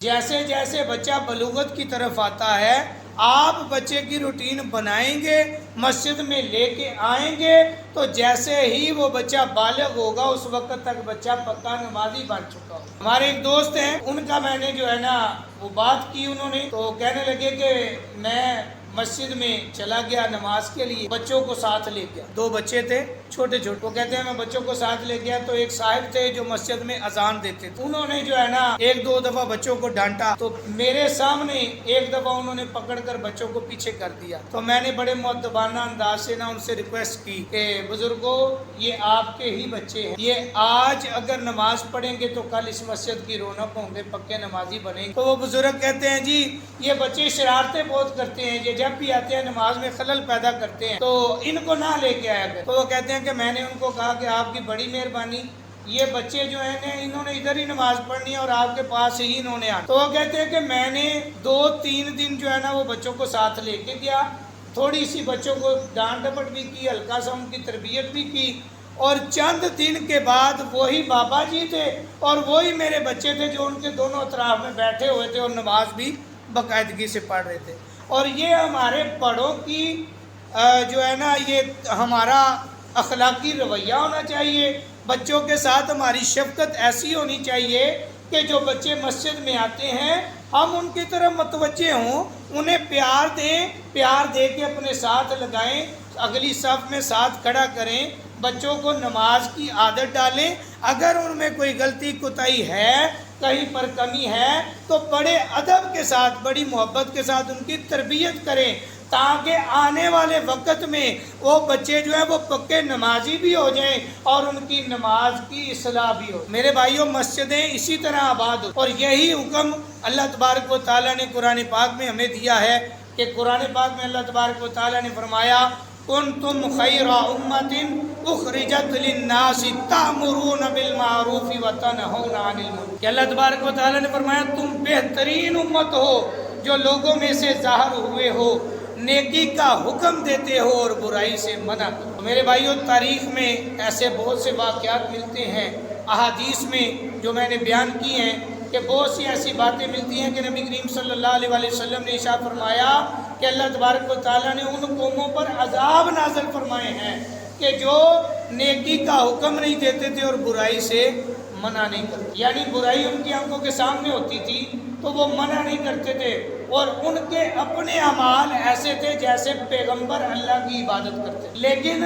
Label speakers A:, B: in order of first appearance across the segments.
A: جیسے جیسے بچہ بلوغت کی طرف آتا ہے آپ بچے کی روٹین بنائیں گے، مسجد میں لے کے آئیں گے، تو جیسے ہی وہ بچہ بالغ ہوگا اس وقت تک بچہ پکا نمازی بن چکا ہو۔ ہمارے ایک دوست ہیں، ان کا میں نے جو ہے نا وہ بات کی، انہوں نے تو کہنے لگے کہ میں مسجد میں چلا گیا نماز کے لیے، بچوں کو ساتھ لے گیا، 2 بچے تھے چھوٹے چھوٹے، وہ کہتے ہیں میں بچوں کو ساتھ لے گیا تو ایک صاحب تھے جو مسجد میں اذان دیتے تھے، انہوں نے جو ہے نا 1-2 دفعہ بچوں کو ڈانٹا، تو میرے سامنے ایک دفعہ انہوں نے پکڑ کر بچوں کو پیچھے کر دیا، تو میں نے بڑے مؤدبانہ انداز سے ان سے ریکویسٹ کی کہ بزرگوں یہ آپ کے ہی بچے ہیں، یہ آج اگر نماز پڑھیں گے تو کل اس مسجد کی رونق ہوں گے، پکے نمازی بنیں گے۔ تو وہ بزرگ کہتے ہیں جی یہ بچے شرارتیں بہت کرتے ہیں، یہ جب بھی آتے ہیں نماز میں خلل پیدا کرتے ہیں، تو ان کو نہ لے کے آیا گئے۔ تو وہ کہتے ہیں کہ میں نے ان کو کہا کہ آپ کی بڑی مہربانی، یہ بچے جو ہیں انہوں نے ادھر ہی نماز پڑھنی ہے اور آپ کے پاس ہی انہوں نے آنا۔ تو وہ کہتے ہیں کہ میں نے 2-3 دن جو ہے نا وہ بچوں کو ساتھ لے کے گیا، تھوڑی سی بچوں کو ڈانٹ ڈپٹ بھی کی، ہلکا سا ان کی تربیت بھی کی، اور چند دن کے بعد وہی بابا جی تھے اور وہی میرے بچے تھے جو ان کے دونوں اطراف میں بیٹھے ہوئے تھے اور نماز بھی باقاعدگی سے پڑھ رہے تھے۔ اور یہ ہمارے بڑوں کی جو ہے نا یہ ہمارا اخلاقی رویہ ہونا چاہیے، بچوں کے ساتھ ہماری شفقت ایسی ہونی چاہیے کہ جو بچے مسجد میں آتے ہیں ہم ان کی طرف متوجہ ہوں، انہیں پیار دیں، پیار دے کے اپنے ساتھ لگائیں، اگلی صف میں ساتھ کھڑا کریں، بچوں کو نماز کی عادت ڈالیں، اگر ان میں کوئی غلطی کوتاہی ہے، کہیں پر کمی ہے تو بڑے ادب کے ساتھ، بڑی محبت کے ساتھ ان کی تربیت کریں، تاکہ آنے والے وقت میں وہ بچے جو ہیں وہ پکے نمازی بھی ہو جائیں اور ان کی نماز کی اصلاح بھی ہو۔ میرے بھائیوں مسجدیں اسی طرح آباد ہو، اور یہی حکم اللہ تبارک و تعالیٰ نے قرآن پاک میں ہمیں دیا ہے کہ قرآن پاک میں اللہ تبارک و تعالیٰ نے فرمایا کنتم خیر امۃ اخرجت للناس تأمرون بالمعروف وتنہون عن المنکر، کہ اللہ تبارک و تعالیٰ نے فرمایا تم بہترین امت ہو جو لوگوں میں سے ظاہر ہوئے ہو، نیکی کا حکم دیتے ہو اور برائی سے منع کرو۔ میرے بھائیوں تاریخ میں ایسے بہت سے واقعات ملتے ہیں، احادیث میں جو میں نے بیان کی ہیں کہ بہت سی ایسی باتیں ملتی ہیں کہ نبی کریم صلی اللہ علیہ وسلم نے ارشاد فرمایا کہ اللہ تبارک و تعالیٰ نے ان قوموں پر عذاب نازل فرمائے ہیں کہ جو نیکی کا حکم نہیں دیتے تھے اور برائی سے منع نہیں کرتے، یعنی برائی ان کی آنکھوں کے سامنے ہوتی تھی تو وہ منع نہیں کرتے تھے، اور ان کے اپنے اعمال ایسے تھے جیسے پیغمبر اللہ کی عبادت کرتے، لیکن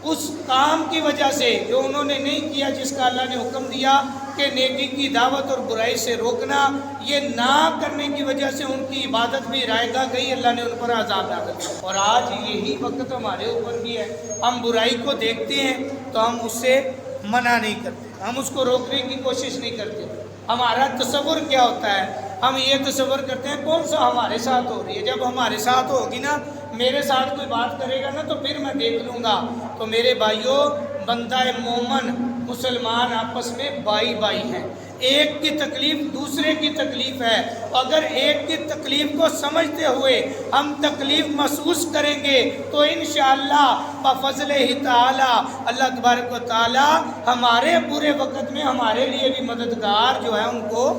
A: اس کام کی وجہ سے جو انہوں نے نہیں کیا جس کا اللہ نے حکم دیا کہ نیکی کی دعوت اور برائی سے روکنا، یہ نہ کرنے کی وجہ سے ان کی عبادت بھی رائے گاہ گئی، اللہ نے ان پر عذاب نازل کیا۔ اور آج یہی وقت ہمارے اوپر بھی ہے، ہم برائی کو دیکھتے ہیں تو ہم اس سے منع نہیں کرتے، ہم اس کو روکنے کی کوشش نہیں کرتے۔ ہمارا تصور کیا ہوتا ہے؟ ہم یہ تصور کرتے ہیں کون سا ہمارے ساتھ ہو رہی ہے، جب ہمارے ساتھ ہوگی نا، میرے ساتھ کوئی بات کرے گا نا تو پھر میں دیکھ لوں گا۔ تو میرے بھائیوں بندہ مومن مسلمان آپس میں بائی بائی ہیں، ایک کی تکلیف دوسرے کی تکلیف ہے، اگر ایک کی تکلیف کو سمجھتے ہوئے ہم تکلیف محسوس کریں گے تو انشاءاللہ بفضلہ تعالی اللہ تبارک و تعالی ہمارے برے وقت میں ہمارے لیے بھی مددگار جو ہے ان کو۔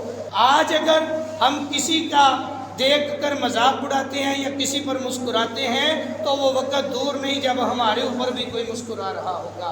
A: آج اگر ہم کسی کا دیکھ کر مذاق اڑاتے ہیں یا کسی پر مسکراتے ہیں تو وہ وقت دور نہیں جب ہمارے اوپر بھی کوئی مسکرا رہا ہوگا۔